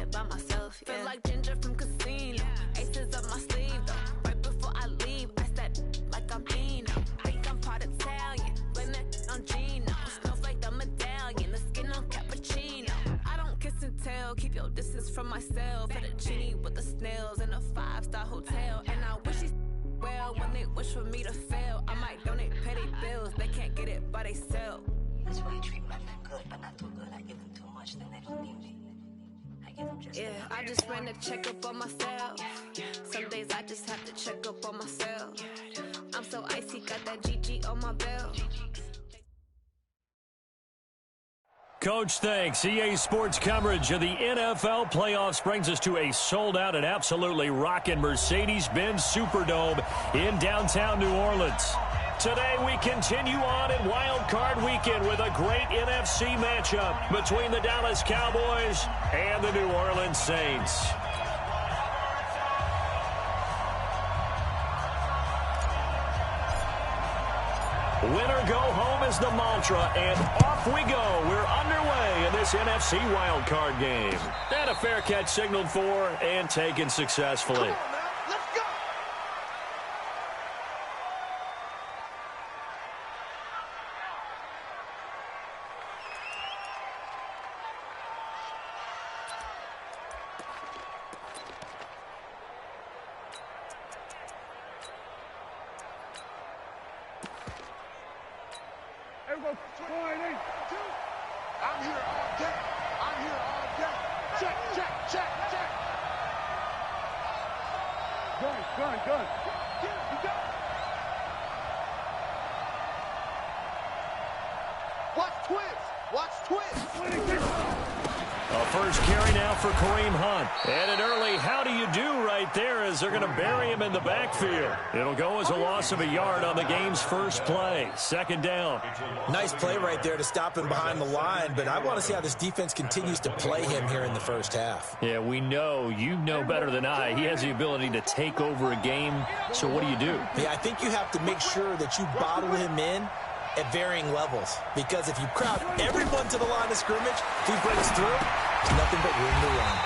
it by myself. Feel like Ginger from Casino. Aces up my sleeve, though. Right before I leave, I step like I'm Eno. Think I'm part Italian, blame that on Gino. Snowflake the medallion, the skin on cappuccino. I don't kiss and tell, keep your distance from myself. Fettuccine with the snails in a 5-star hotel. And I wish he's well when they wish for me to fail. I might donate petty bills, they can't get it by themselves. That's why you treat women good, but not too good. I give them too much, then they don't need me. I give them just I just ran a checkup on myself. Some days I just have to check up on myself. I'm so icy, got that GG on my belt. Coach, thanks. EA Sports coverage of the NFL playoffs brings us to a sold-out and absolutely rocking Mercedes-Benz Superdome in downtown New Orleans. Today we continue on in Wild Card Weekend with a great NFC matchup between the Dallas Cowboys and the New Orleans Saints. Winner go home is the mantra, and off we go. We're underway in this NFC wildcard game. And a fair catch signaled for and taken successfully. I'm here all day. I'm here all day. Check, check, check, check. Gun. You go. Watch twist. A first carry now for Kareem Hunt. And an early how do you do right there as they're going to bury him in the backfield. It'll go as a loss of a yard on the game's first play. Second down. Nice play right there to stop him behind the line, but I want to see how this defense continues to play him here in the first half. Yeah, we know. You know better than I. He has the ability to take over a game. So what do? Yeah, I think you have to make sure that you bottle him in at varying levels, because if you crowd everyone to the line of scrimmage, if he breaks through, there's nothing but room to run.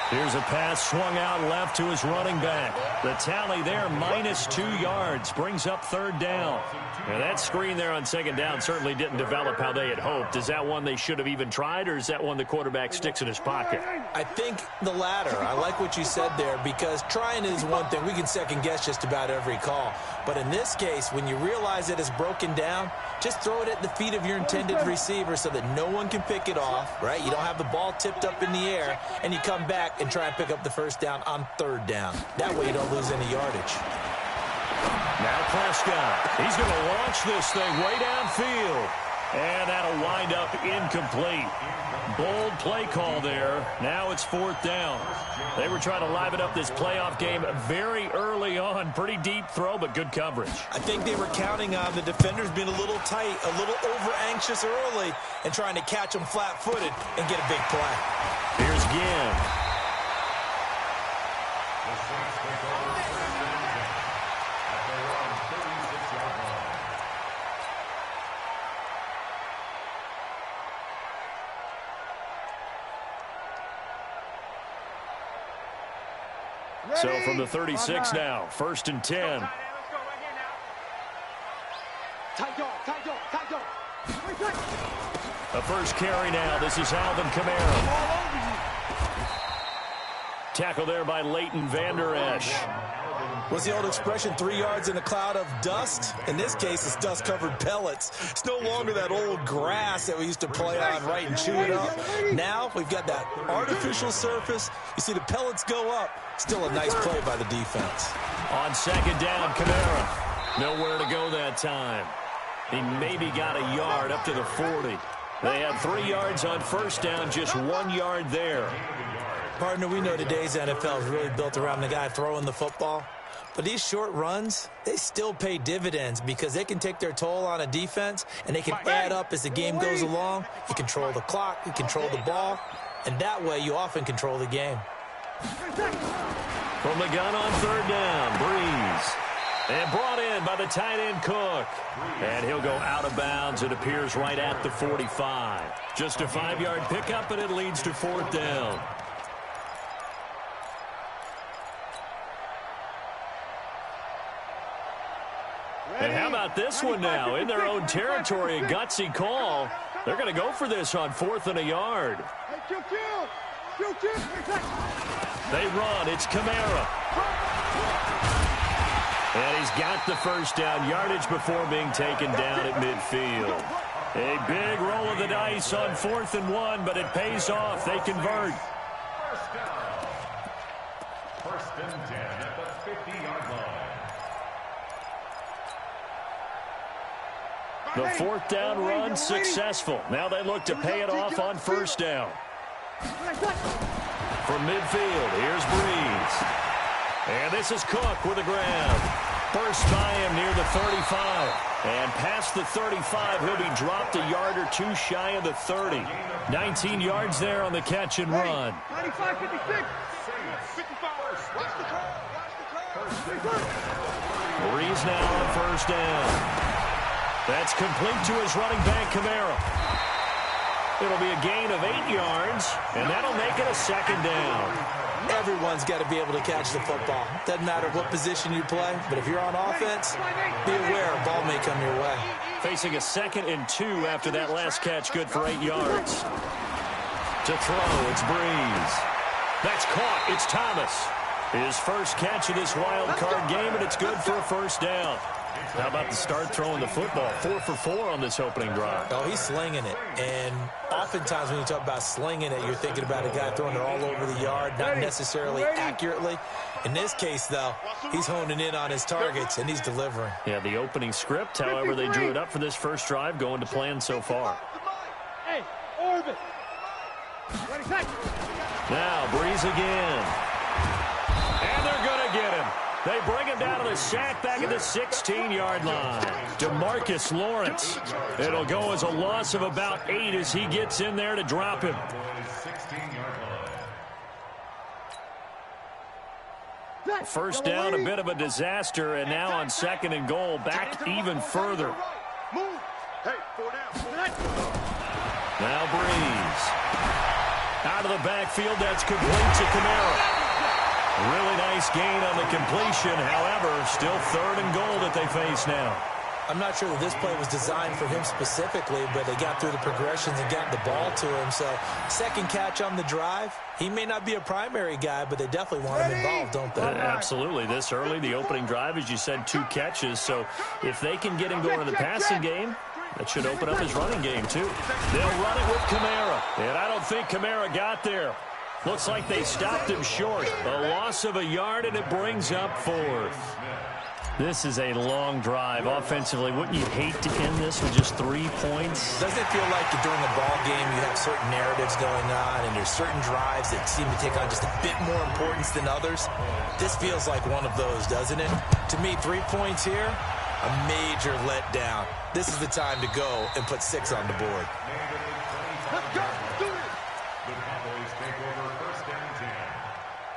Here's a pass swung out left to his running back. The tally there, -2 yards, brings up third down. And that screen there on second down certainly didn't develop how they had hoped. Is that one they should have even tried, or is that one the quarterback sticks in his pocket? I think the latter. I like what you said there, because trying is one thing. We can second guess just about every call. But in this case, when you realize it is broken down, just throw it at the feet of your intended receiver so that no one can pick it off, right? You don't have the ball tipped up in the air, and you come back and try and pick up the first down on third down. That way you don't lose any yardage. Now Prescott. He's going to launch this thing way downfield. And that'll wind up incomplete. Bold play call there. Now it's fourth down. They were trying to liven up this playoff game very early on. Pretty deep throw, but good coverage. I think they were counting on the defenders being a little tight, a little over-anxious early, and trying to catch them flat-footed and get a big play. Here's Ginn. So from the 36 now, 1st and 10. A first carry now. This is Alvin Kamara. Tackle there by Leighton Vander Esch. What's the old expression, 3 yards in a cloud of dust? In this case, it's dust-covered pellets. It's no longer that old grass that we used to play on, right, and chew it up. Now we've got that artificial surface. You see the pellets go up. Still a nice play by the defense. On second down, Kamara. Nowhere to go that time. He maybe got a yard up to the 40. They had 3 yards on first down, just 1 yard there. Partner, we know today's NFL is really built around the guy throwing the football. But these short runs, they still pay dividends because they can take their toll on a defense, and they can add up as the game goes along. You control the clock, you control the ball, and that way you often control the game. From the gun on third down, Breeze. And brought in by the tight end Cook. And he'll go out of bounds. It appears right at the 45. Just a 5-yard pickup, and it leads to fourth down. about this one now? In their own territory, a gutsy call. They're going to go for this on 4th and a yard. They run. It's Kamara. And he's got the first down, yardage before being taken down at midfield. A big roll of the dice on 4th and 1, but it pays off. They convert. First and 10 at the 50-yard line. The 4th down run successful. Now they look to pay it off on 1st down. From midfield, here's Breeze. And this is Cook with the grab. Burst by him near the 35. And past the 35, he'll be dropped a yard or two shy of the 30. 19 yards there on the catch and run. 95, 56. 55. Watch the call. Breeze now on 1st down. That's complete to his running back, Kamara. It'll be a gain of 8 yards, and that'll make it a 2nd down. Everyone's got to be able to catch the football. Doesn't matter what position you play, but if you're on offense, be aware a ball may come your way. Facing a 2nd and 2 after that last catch, good for 8 yards. To throw, it's Breeze. That's caught. It's Thomas. His first catch of this wild card game, and it's good for a 1st down. How about the start throwing the football? 4 for 4 on this opening drive. Oh, he's slinging it. And oftentimes when you talk about slinging it, you're thinking about a guy throwing it all over the yard, not necessarily accurately. In this case, though, he's honing in on his targets, and he's delivering. Yeah, the opening script, however, they drew it up for this first drive, going to plan so far. Hey, orbit. Now, Breeze again. And they're going to get him. They bring him down to the sack back at the 16-yard line. DeMarcus Lawrence. It'll go as a loss of about 8 as he gets in there to drop him. First down, a bit of a disaster, and now on 2nd and goal, back even further. Now Breeze. Out of the backfield, that's complete to Kamara. Really nice gain on the completion. However, still 3rd and goal that they face now. I'm not sure that this play was designed for him specifically, but they got through the progressions and got the ball to him. So, 2nd catch on the drive. He may not be a primary guy, but they definitely want him involved, don't they? Absolutely. This early, the opening drive, as you said, 2 catches. So, if they can get him going in the passing game, that should open up his running game, too. They'll run it with Kamara. And I don't think Kamara got there. Looks like they stopped him short. A loss of a yard, and it brings up 4th. This is a long drive. Offensively, wouldn't you hate to end this with just 3 points? Doesn't it feel like during a ball game you have certain narratives going on and there's certain drives that seem to take on just a bit more importance than others? This feels like one of those, doesn't it? To me, 3 points here, a major letdown. This is the time to go and put 6 on the board. Let's go. Do it. The Cowboys take over 1st and 10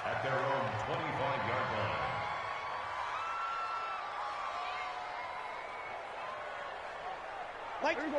at their own 25-yard line.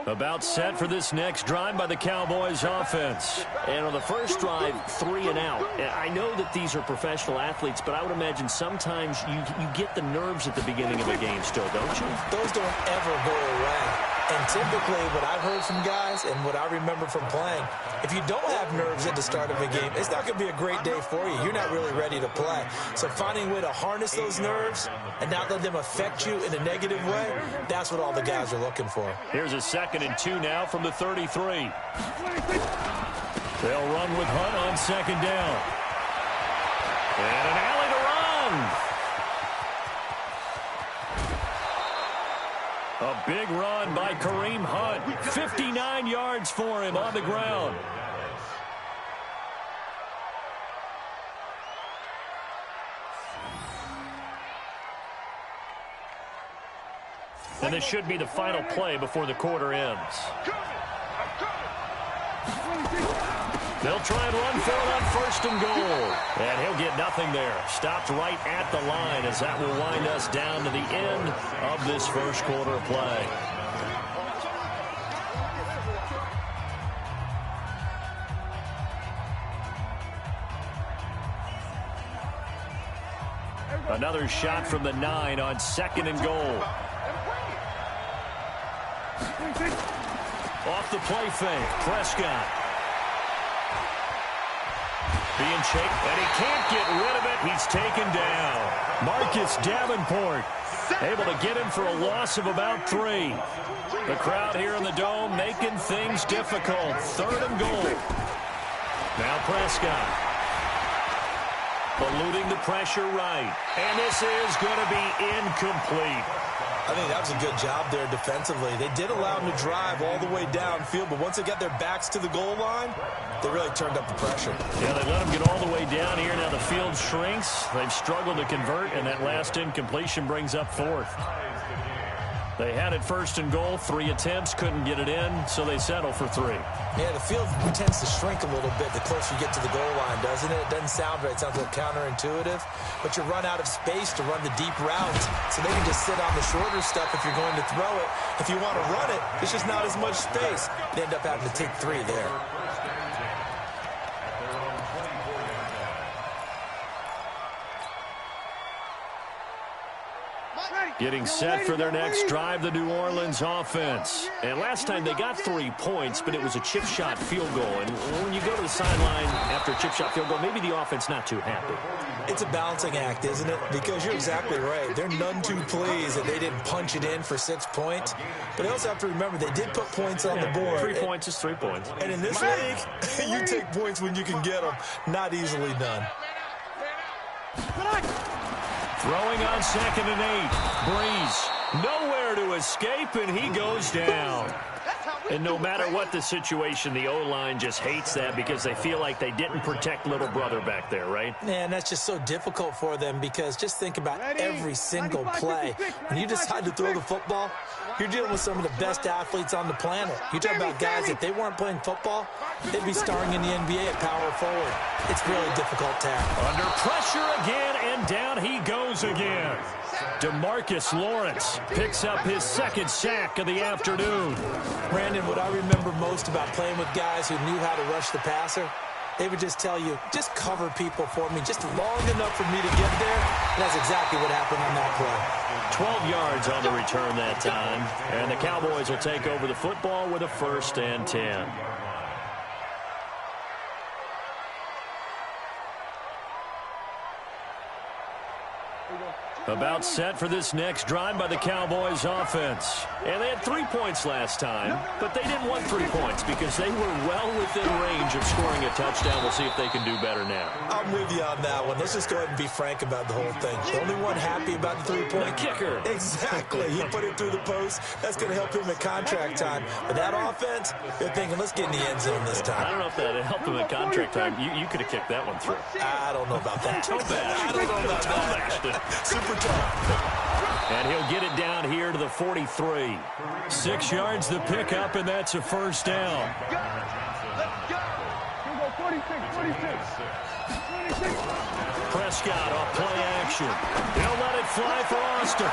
About set for this next drive by the Cowboys offense. And on the first drive, 3 and out. I know that these are professional athletes, but I would imagine sometimes you get the nerves at the beginning of a game still, don't you? Those don't ever go away. And typically what I've heard from guys and what I remember from playing, if you don't have nerves at the start of a game, it's not going to be a great day for you. You're not really ready to play. So finding a way to harness those nerves and not let them affect you in a negative way, that's what all the guys are looking for. Here's a 2nd and 2 now from the 33. They'll run with Hunt on 2nd down. And an alley to run. A big run by Kareem Hunt. 59 yards for him on the ground. And this should be the final play before the quarter ends. They'll try and run for it on 1st and goal. And he'll get nothing there. Stopped right at the line as that will wind us down to the end of this first quarter of play. Another shot from the 9 on 2nd and goal. Off the play fake, Prescott. Being chased, and he can't get rid of it. He's taken down. Marcus Davenport able to get him for a loss of about 3. The crowd here in the Dome making things difficult. 3rd and goal. Now Prescott. Eluding the pressure right. And this is going to be incomplete. I think that was a good job there defensively. They did allow him to drive all the way downfield, but once they got their backs to the goal line, they really turned up the pressure. Yeah, they let him get all the way down here. Now the field shrinks. They've struggled to convert, and that last incompletion brings up 4th. They had it 1st and goal. 3 attempts, couldn't get it in, so they settle for 3. Yeah, the field tends to shrink a little bit the closer you get to the goal line, doesn't it? It doesn't sound right. It sounds a little counterintuitive. But you run out of space to run the deep routes, so they can just sit on the shorter stuff if you're going to throw it. If you want to run it, there's just not as much space. They end up having to take 3 there. Getting set for their next drive, the New Orleans offense. And last time they got 3 points, but it was a chip shot field goal. And when you go to the sideline after a chip shot field goal, maybe the offense not too happy. It's a balancing act, isn't it? Because you're exactly right. They're none too pleased that they didn't punch it in for 6 points. But they also have to remember they did put points on the board. 3 points is 3 points. And in this league, you take points when you can get them. Not easily done. Throwing on 2nd and 8. Breeze nowhere to escape, and he goes down. And no matter what the situation, the O-line just hates that because they feel like they didn't protect little brother back there, right? Man, that's just so difficult for them because just think about every single play. When you decide to throw the football, you're dealing with some of the best athletes on the planet. You talk about guys, if they weren't playing football, they'd be starring in the NBA at power forward. It's really a difficult task. Under pressure again, and down he goes again. DeMarcus Lawrence picks up his 2nd sack of the afternoon. Brandon, what I remember most about playing with guys who knew how to rush the passer, they would just tell you, just cover people for me, just long enough for me to get there. And that's exactly what happened on that play. 12 yards on the return that time. And the Cowboys will take over the football with a 1st and 10. About set for this next drive by the Cowboys offense. And they had 3 points last time, but they didn't want 3 points because they were well within range of scoring a touchdown. We'll see if they can do better now. I'm with you on that one. Let's just go ahead and be frank about the whole thing. The only one happy about the 3-point kicker. Exactly. He put it through the post. That's going to help him at contract time. But that offense, they're thinking, let's get in the end zone this time. I don't know if that helped him at contract time. You could have kicked that one through. I don't know about that. Toe bash. I don't know about that. Super tough. And he'll get it down here to the 43. 6 yards the pickup, and that's a 1st down. Prescott off play action. He'll let it fly for Austin.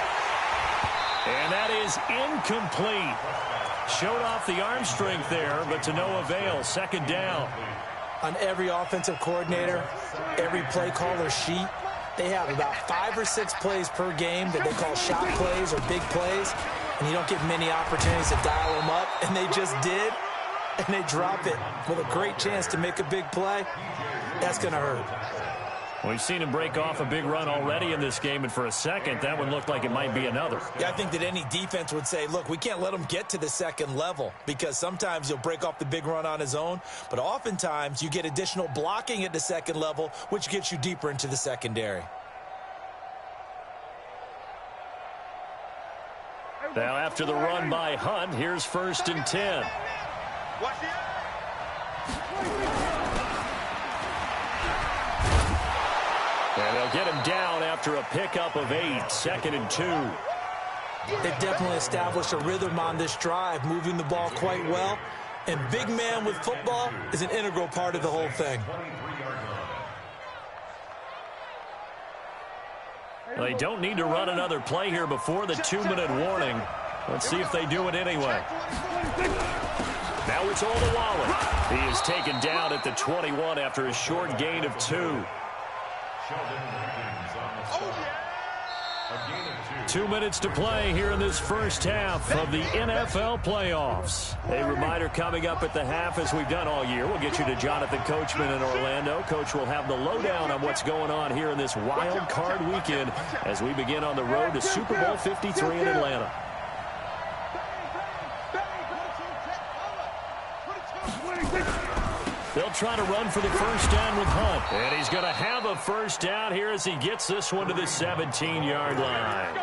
And that is incomplete. Showed off the arm strength there, but to no avail. 2nd down. On every offensive coordinator, every play caller sheet, they have about 5 or 6 plays per game that they call shot plays or big plays, and you don't get many opportunities to dial them up, and they just did, and they drop it with a great chance to make a big play. That's going to hurt. We've seen him break off a big run already in this game, and for a second, that one looked like it might be another. Yeah, I think that any defense would say, look, we can't let him get to the 2nd level because sometimes he'll break off the big run on his own, but oftentimes you get additional blocking at the 2nd level, which gets you deeper into the secondary. Now, after the run by Hunt, here's 1st and 10. And they'll get him down after a pickup of 8, 2nd and 2. They've definitely established a rhythm on this drive, moving the ball quite well. And big man with football is an integral part of the whole thing. They don't need to run another play here before the 2-minute warning. Let's see if they do it anyway. Now it's all to Waller. He is taken down at the 21 after a short gain of 2. A gain of 2. 2 minutes to play here in this first half of the NFL playoffs. A reminder coming up at the half, as we've done all year. We'll get you to Jonathan Coachman in Orlando. Coach will have the lowdown on what's going on here in this wild card weekend as we begin on the road to Super Bowl 53 in Atlanta. They'll try to run for the first down with Hunt. And he's going to have a first down here as he gets this one to the 17-yard line.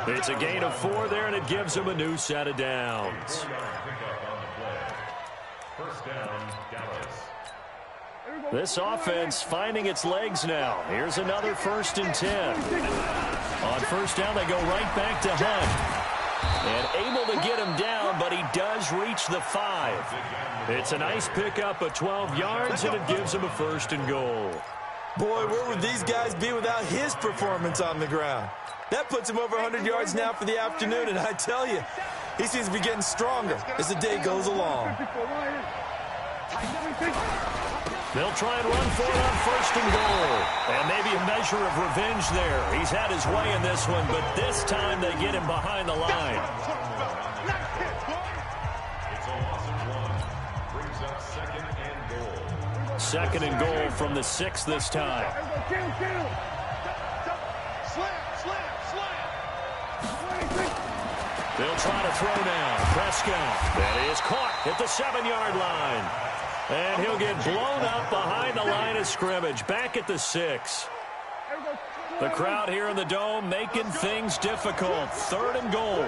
It's a gain of 4 there, and it gives him a new set of downs. First down, Dallas. This offense finding its legs now. Here's another 1st and 10. On first down, they go right back to Hunt. And able to get him down, but he does reach the 5. It's a nice pickup of 12 yards, and it gives him a 1st and goal. Boy, where would these guys be without his performance on the ground? That puts him over 100 yards now for the afternoon, and I tell you, he seems to be getting stronger as the day goes along. They'll try and run for it on 1st and goal. And maybe a measure of revenge there. He's had his way in this one, but this time they get him behind the line. It's a loss of 1. Brings up 2nd and goal. 2nd and goal from the 6 this time. They'll try to throw now. Prescott. That is caught at the 7-yard line. And he'll get blown up behind the line of scrimmage. Back at the 6. The crowd here in the Dome making things difficult. 3rd and goal.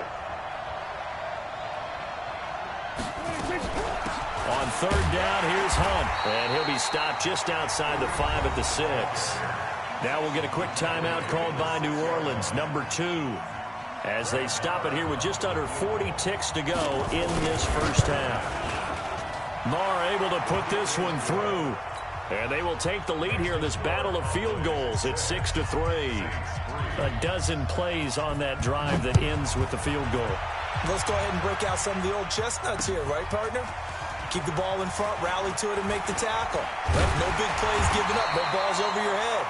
On 3rd down, here's Hunt. And he'll be stopped just outside the 5 at the 6. Now we'll get a quick timeout called by New Orleans, number 2. As they stop it here with just under 40 ticks to go in this first half. Marr able to put this one through. And they will take the lead here in this battle of field goals. It's 6-3. A dozen plays on that drive that ends with the field goal. Let's go ahead and break out some of the old chestnuts here, right, partner? Keep the ball in front, rally to it, and make the tackle. Right? No big plays given up, no balls over your head.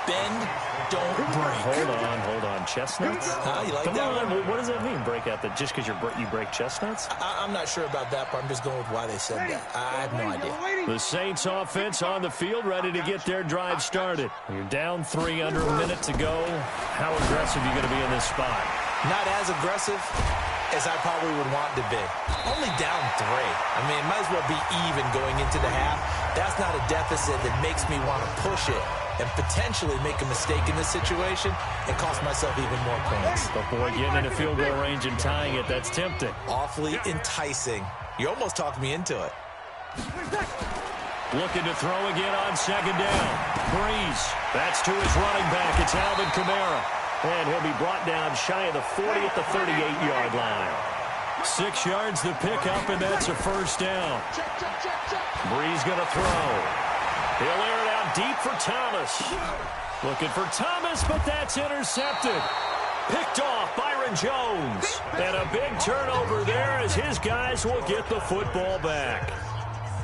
Bend, don't break. Hold on. Chestnuts? You like Come that on. one? What does that mean, break out? That just because you break chestnuts? I'm not sure about that, but I'm just going with why they said that. I have no idea. The Saints offense on the field, ready to get their drive started. You're down 3, under a minute to go. How aggressive are you going to be in this spot? Not as aggressive as I probably would want to be. Only down 3. I mean, it might as well be even going into the half. That's not a deficit that makes me want to push it and potentially make a mistake in this situation and cost myself even more points. But boy, getting in a field goal range and tying it, that's tempting. Awfully enticing. You almost talked me into it. Looking to throw again on 2nd down. Breeze. That's to his running back. It's Alvin Kamara. And he'll be brought down shy of the 40 at the 38-yard line. 6 yards the pickup, and that's a 1st down. Breeze going to throw. He'll air it out deep for Thomas. Looking for Thomas, but that's intercepted. Picked off Byron Jones. And a big turnover there as his guys will get the football back.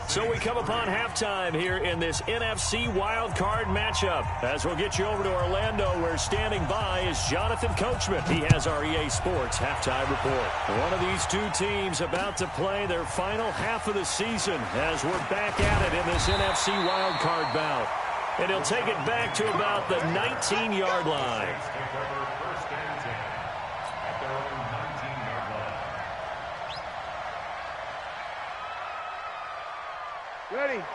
So we come upon halftime here in this NFC wildcard matchup. As we'll get you over to Orlando, where standing by is Jonathan Coachman. He has our EA Sports halftime report. One of these two teams about to play their final half of the season as we're back at it in this NFC wildcard bout. And he'll take it back to about the 19-yard line. First and 10 at their own 19-yard line.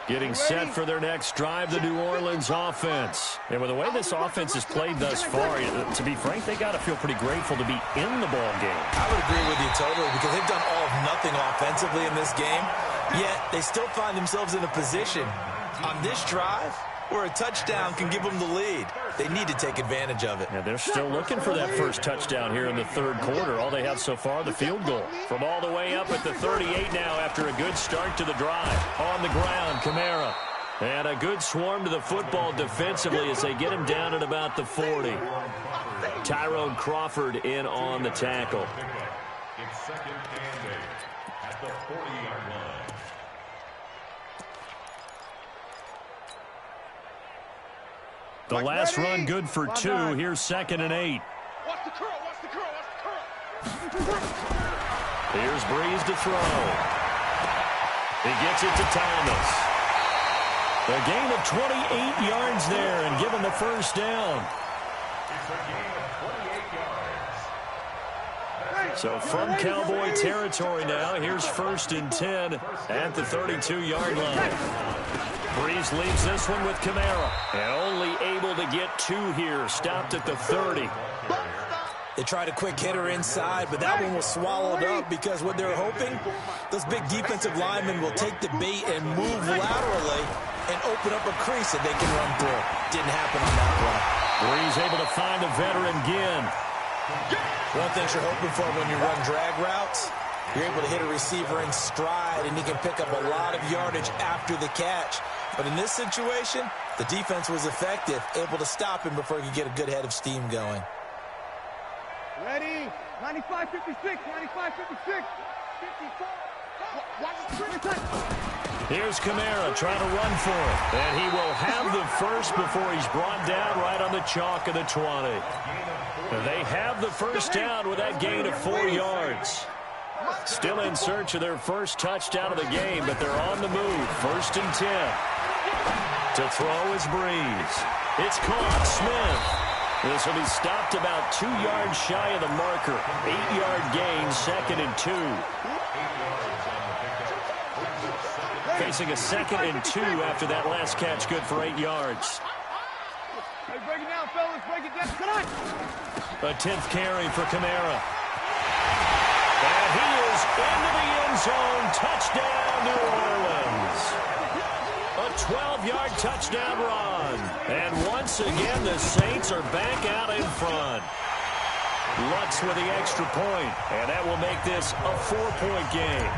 Getting set for their next drive, the New Orleans offense. And with the way this offense has played thus far, to be frank, they got to feel pretty grateful to be in the ball game. I would agree with you totally because they've done all of nothing offensively in this game, yet they still find themselves in a position on this drive where a touchdown can give them the lead. They need to take advantage of it. Yeah, they're still looking for that first touchdown here in the third quarter. All they have so far, the field goal. From all the way up at the 38 now after a good start to the drive. On the ground, Kamara. And a good swarm to the football defensively as they get him down at about the 40. Tyrone Crawford in on the tackle. It's 2nd and 8 at the 40-yard line. The last run good for 2. Here's 2nd and 8. Watch the curl, watch the curl, watch the curl. Here's Breeze to throw. He gets it to Thomas. A gain of 28 yards there and given the first down. It's a gain of 28 yards. So from Cowboy territory now, here's 1st and 10 at the 32-yard line. Breeze leaves this one with Kamara. And only able to get 2 here, stopped at the 30. They tried a quick hitter inside, but that one was swallowed up because what they're hoping, those big defensive linemen will take the bait and move laterally and open up a crease that they can run through. Didn't happen on that play. Breeze able to find a veteran Ginn. One thing you're hoping for when you run drag routes, you're able to hit a receiver in stride, and he can pick up a lot of yardage after the catch. But in this situation, the defense was effective, able to stop him before he could get a good head of steam going. Ready? 95, 56, 95, 56, 54. Watch the screen. Here's Kamara trying to run for it. And he will have the first before he's brought down right on the chalk of the 20. And they have the first down with that gain of 4 yards. Still in search of their first touchdown of the game, but they're on the move. 1st and 10. To throw is Breeze. It's caught. Smith. This will be stopped about 2 yards shy of the marker. 8-yard gain, 2nd and 2. Facing a 2nd and 2 after that last catch, good for 8 yards. Hey, break it down, fellas. Break it down. Come on. A 10th carry for Kamara. And he is into the end zone. Touchdown, New Orleans. A 12-yard touchdown run. And once again, the Saints are back out in front. Lutz with the extra point, and that will make this a 4-point game.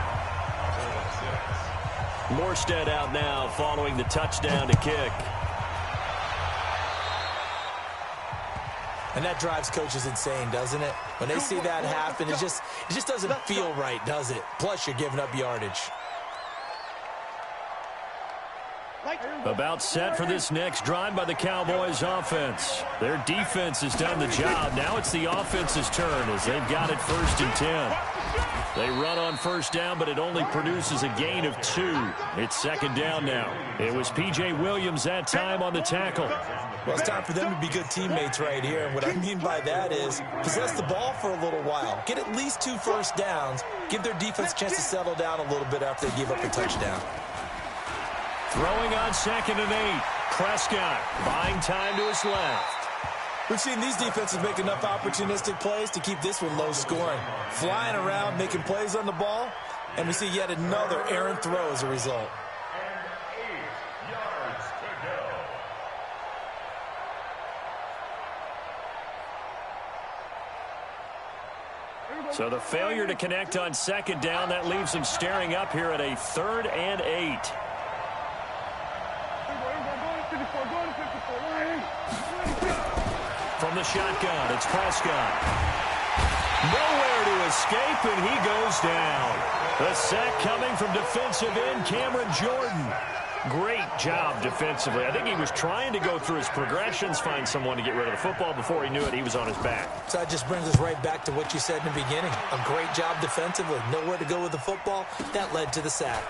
Morstead out now following the touchdown to kick. And that drives coaches insane, doesn't it? When they see that happen, it just doesn't feel right, does it? Plus, you're giving up yardage. About set for this next drive by the Cowboys offense. Their defense has done the job. Now it's the offense's turn as they've got it 1st and 10. They run on 1st down, but it only produces a gain of 2. It's 2nd down now. It was P.J. Williams that time on the tackle. Well, it's time for them to be good teammates right here. And what I mean by that is possess the ball for a little while. Get at least 2 first downs. Give their defense a chance to settle down a little bit after they give up a touchdown. Throwing on 2nd and 8. Prescott buying time to his left. We've seen these defenses make enough opportunistic plays to keep this one low scoring. Flying around, making plays on the ball, and we see yet another errant throw as a result. And 8 yards to go. So the failure to connect on 2nd down, that leaves them staring up here at a 3rd and 8. From the shotgun, it's Prescott. Nowhere to escape, and he goes down. The sack coming from defensive end Cameron Jordan. Great job defensively. I think he was trying to go through his progressions, find someone to get rid of the football. Before he knew it, he was on his back. So that just brings us right back to what you said in the beginning. A great job defensively. Nowhere to go with the football. That led to the sack.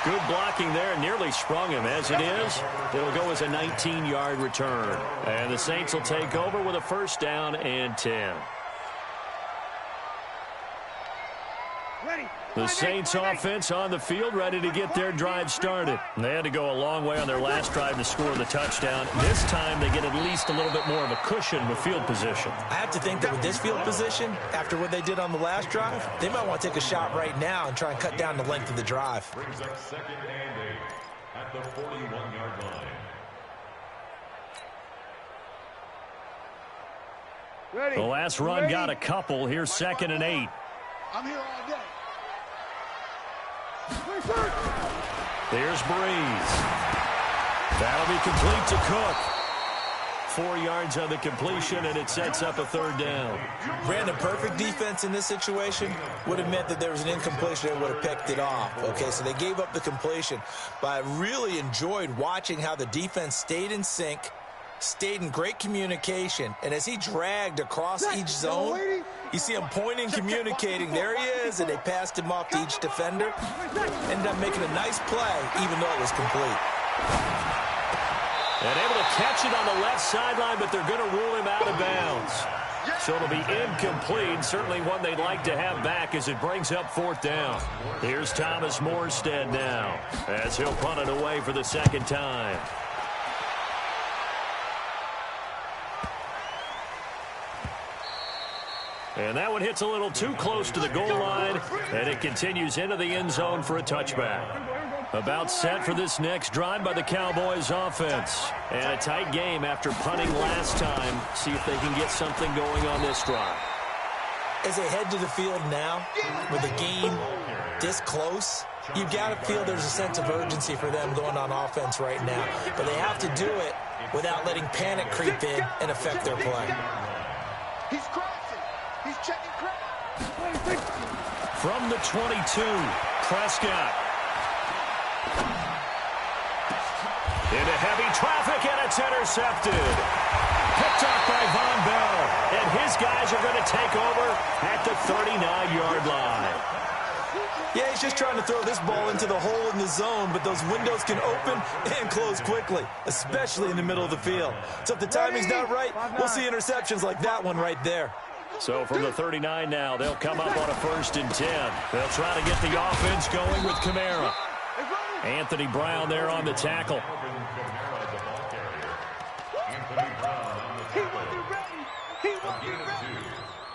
Good blocking there, nearly sprung him. As it is, it'll go as a 19-yard return. And the Saints will take over with a 1st down and 10. The Saints offense on the field, ready to get their drive started. They had to go a long way on their last drive to score the touchdown. This time they get at least a little bit more of a cushion with field position. I have to think that with this field position, after what they did on the last drive, they might want to take a shot right now and try and cut down the length of the drive. Brings up 2nd and 8 at the 41-yard line. The last run got a couple. Here's 2nd and 8. I'm here all day. There's Breeze. That'll be complete to Cook. 4 yards on the completion, and it sets up a 3rd down. Brandon, perfect defense in this situation would have meant that there was an incompletion and would have picked it off. Okay, so they gave up the completion. But I really enjoyed watching how the defense stayed in sync, stayed in great communication, and as he dragged across each zone, you see him pointing, communicating. There he is, and they passed him off to each defender. Ended up making a nice play, even though it was complete. And able to catch it on the left sideline, but they're going to rule him out of bounds. So it'll be incomplete. Certainly one they'd like to have back as it brings up 4th down. Here's Thomas Morstead now as he'll punt it away for the 2nd time. And that one hits a little too close to the goal line, and it continues into the end zone for a touchback. About set for this next drive by the Cowboys offense. And a tight game after punting last time. See if they can get something going on this drive. As they head to the field now, with the game this close, you've got to feel there's a sense of urgency for them going on offense right now. But they have to do it without letting panic creep in and affect their play. He's crossing. He's checking crowd. From the 22, Prescott. Into heavy traffic, and it's intercepted. Picked off by Von Bell. And his guys are going to take over at the 39-yard line. Yeah, he's just trying to throw this ball into the hole in the zone, but those windows can open and close quickly, especially in the middle of the field. So if the timing's not right, we'll see interceptions like that one right there. So from the 39 now, they'll come up on a 1st and 10. They'll try to get the offense going with Kamara. Anthony Brown there on the tackle.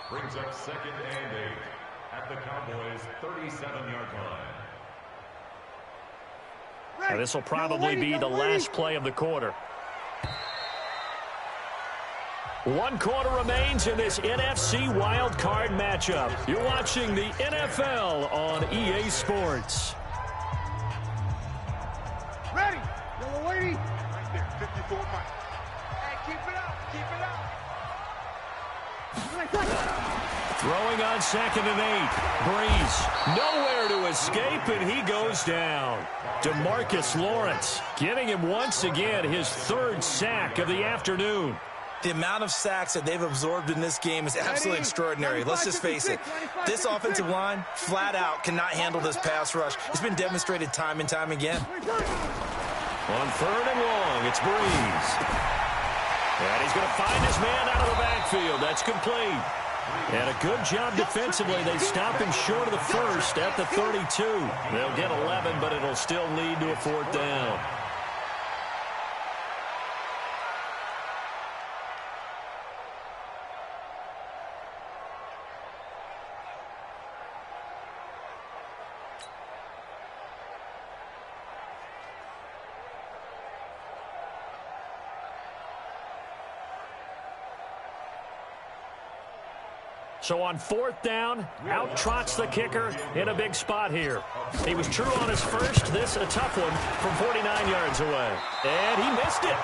Brings up 2nd and 8 at the Cowboys' 37-yard line. And this will probably be the last play of the quarter. 1 quarter remains in this NFC wildcard matchup. You're watching the NFL on EA Sports. Ready. Yellow lady. Right there. 54 miles. Hey, keep it up. Keep it up. Throwing on 2nd and 8. Breeze nowhere to escape, and he goes down. DeMarcus Lawrence getting him once again his 3rd sack of the afternoon. The amount of sacks that they've absorbed in this game is absolutely extraordinary. Let's just face it. This offensive line, flat out, cannot handle this pass rush. It's been demonstrated time and time again. On 3rd and long, it's Breeze. And he's going to find his man out of the backfield. That's complete. And a good job defensively. They stop him short of the 1st at the 32. They'll get 11, but it'll still lead to a 4th down. So on 4th down, out trots the kicker in a big spot here. He was true on his first. This a tough one from 49 yards away. And he missed it.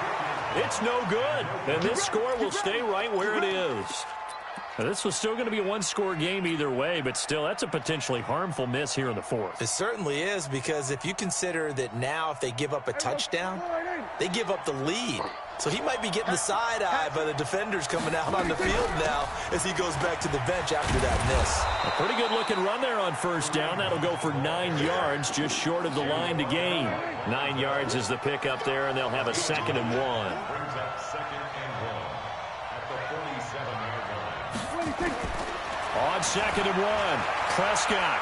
It's no good. And this score will stay right where it is. Now, this was still going to be a 1-score game either way, but still, that's a potentially harmful miss here in the 4th. It certainly is, because if you consider that now if they give up a touchdown, they give up the lead. So he might be getting the side eye by the defenders coming out on the field now as he goes back to the bench after that miss. A pretty good looking run there on 1st down. That'll go for 9 yards, just short of the line to gain. 9 yards is the pickup there, and they'll have a 2nd and 1. Brings up 2nd and 1 at the 47-yard line. On 2nd and 1, Prescott.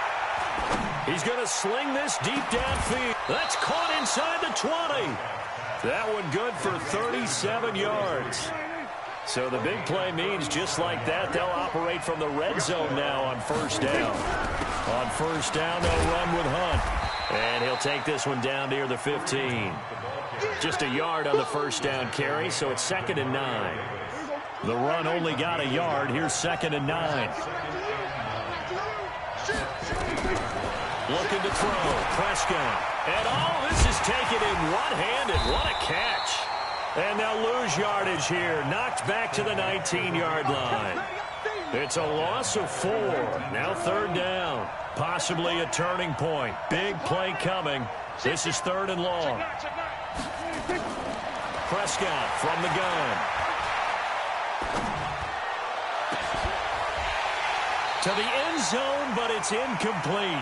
He's going to sling this deep downfield. That's caught inside the 20. That one good for 37 yards. So the big play means just like that, they'll operate from the red zone now on 1st down. On 1st down, they'll run with Hunt. And he'll take this one down near the 15. Just a yard on the 1st down carry, so it's 2nd and 9. The run only got a yard. Here's 2nd and 9. Looking to throw. Prescott. And this is taken in one-handed. What a catch. And they'll lose yardage here. Knocked back to the 19-yard line. It's a loss of 4. Now 3rd down. Possibly a turning point. Big play coming. This is 3rd and long. Prescott from the gun. To the end zone, but it's incomplete.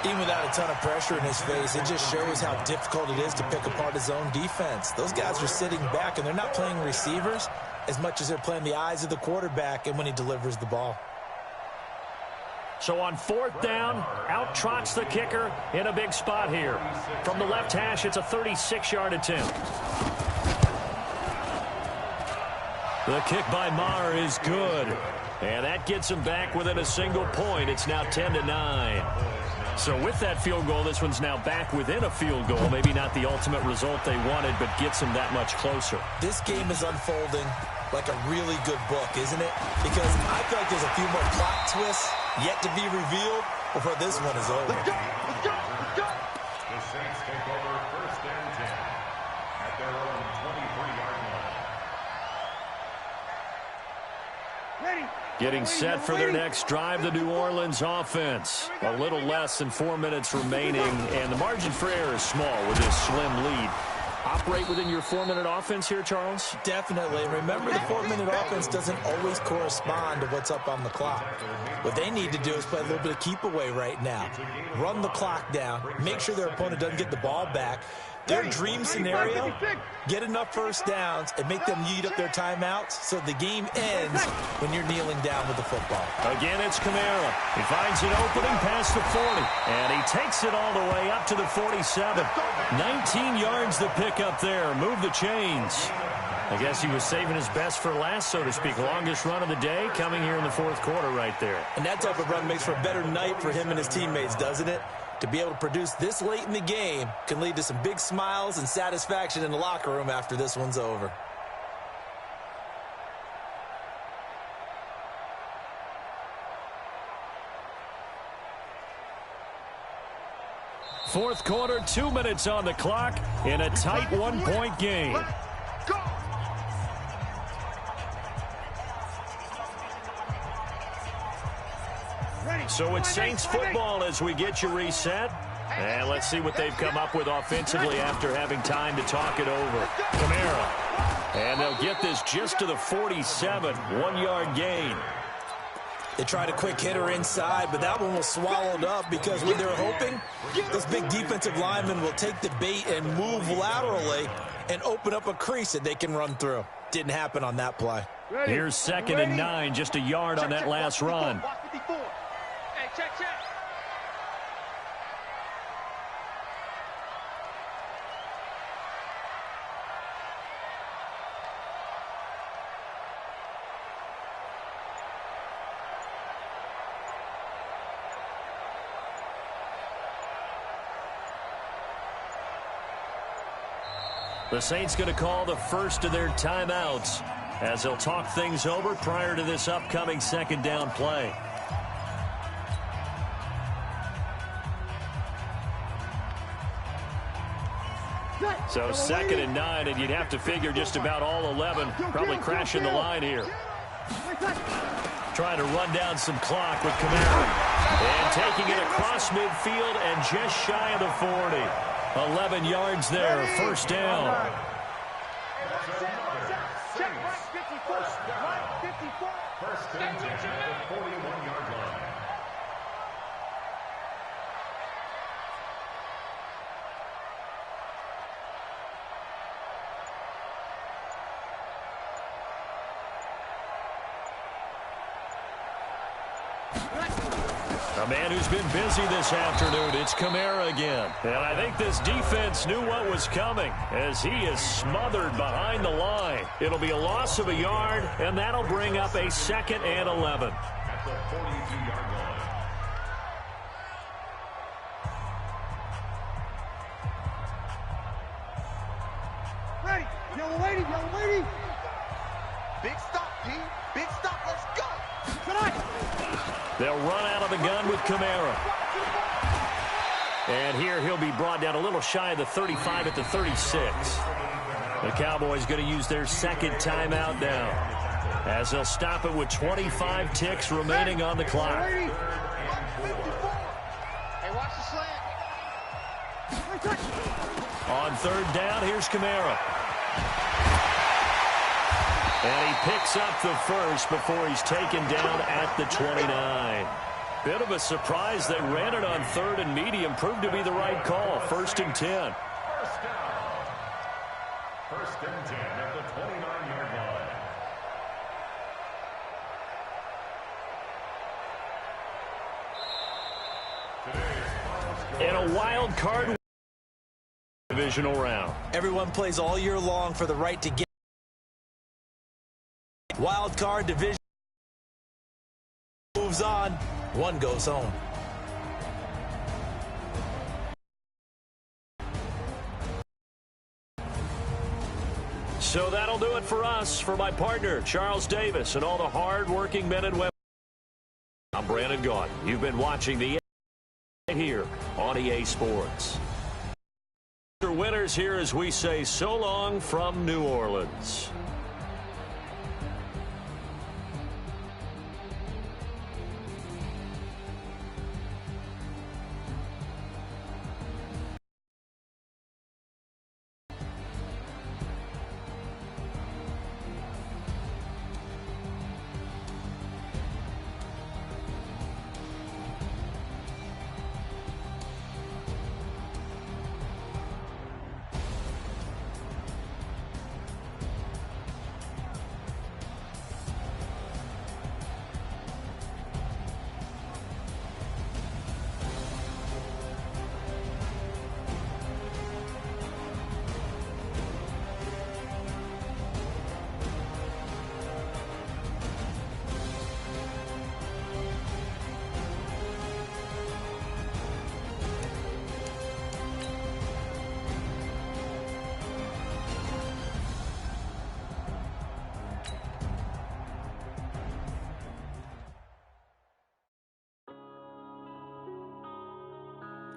Even without a ton of pressure in his face, it just shows how difficult it is to pick apart his own defense. Those guys are sitting back, and they're not playing receivers as much as they're playing the eyes of the quarterback and when he delivers the ball. So on 4th down, out trots the kicker in a big spot here. From the left hash, it's a 36-yard attempt. The kick by Maher is good. And that gets him back within a single point. It's now 10-9. So with that field goal, this one's now back within a field goal. Maybe not the ultimate result they wanted, but gets them that much closer. This game is unfolding like a really good book, isn't it? Because I feel like there's a few more plot twists yet to be revealed before this one is over. The Saints take over 1st and 10 at their own 23-yard line. Getting set for their next drive, the New Orleans offense. A little less than 4 minutes remaining, and the margin for error is small with this slim lead. Operate within your 4-minute offense here, Charles? Definitely. Remember, the 4-minute offense doesn't always correspond to what's up on the clock. What they need to do is play a little bit of keep away right now. Run the clock down. Make sure their opponent doesn't get the ball back. Their dream scenario, get enough first downs and make them yeet up their timeouts so the game ends when you're kneeling down with the football. Again, it's Kamara. He finds an opening past the 40, and he takes it all the way up to the 47. 19 yards the pick up there. Move the chains. I guess he was saving his best for last, so to speak. Longest run of the day coming here in the 4th quarter right there. And that type of run makes for a better night for him and his teammates, doesn't it? To be able to produce this late in the game can lead to some big smiles and satisfaction in the locker room after this one's over. Fourth quarter, 2 minutes on the clock in a tight 1-point game. So it's Saints football as we get you reset. And let's see what they've come up with offensively after having time to talk it over. Kamara. And they'll get this just to the 47, 1-yard gain. They tried a quick hitter inside, but that one was swallowed up because what they're hoping, those big defensive linemen will take the bait and move laterally and open up a crease that they can run through. Didn't happen on that play. Here's 2nd and 9, just a yard on that last run. The Saints going to call the first of their timeouts as they'll talk things over prior to this upcoming 2nd down play. So 2nd and 9, and you'd have to figure just about all 11 probably crashing the line here. Trying to run down some clock with Kamara. And taking it across midfield and just shy of the 40. 11 yards there, 1st down. First and 10 at the 41-yard line. A man who's been busy this afternoon, it's Kamara again. And I think this defense knew what was coming as he is smothered behind the line. It'll be a loss of a yard, and that'll bring up a 2nd and 11. At the 42-yard line. Ready, yellow lady. Big stop, P. Big stop, let's go. Tonight. They'll run out of the gun with Kamara. And here he'll be brought down a little shy of the 35 at the 36. The Cowboys going to use their second timeout now, as they'll stop it with 25 ticks remaining on the clock. Hey, watch the slant. On third down, here's Kamara. And he picks up the first before he's taken down at the 29. Bit of a surprise. They ran it on third and medium. Proved to be the right call. 1st and 10. First and 10 at the 29-yard line. In a wild card divisional round. Everyone plays all year long for the right to get wild card division. Moves on. One goes home. So that'll do it for us. For my partner, Charles Davis, and all the hard-working men and women. I'm Brandon Gaudin. You've been watching the here on EA Sports. Winners here as we say so long from New Orleans.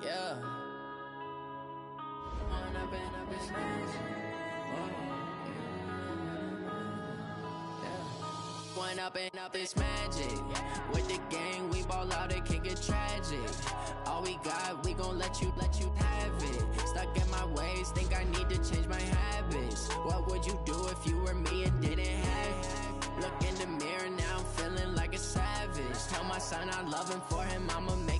Yeah. One up and up is magic. With the gang, we ball out, it can get tragic. All we got, we gon' let you have it. Stuck in my ways, think I need to change my habits. What would you do if you were me and didn't have it? Look in the mirror, now I'm feeling like a savage. Tell my son I love him, for him I'ma make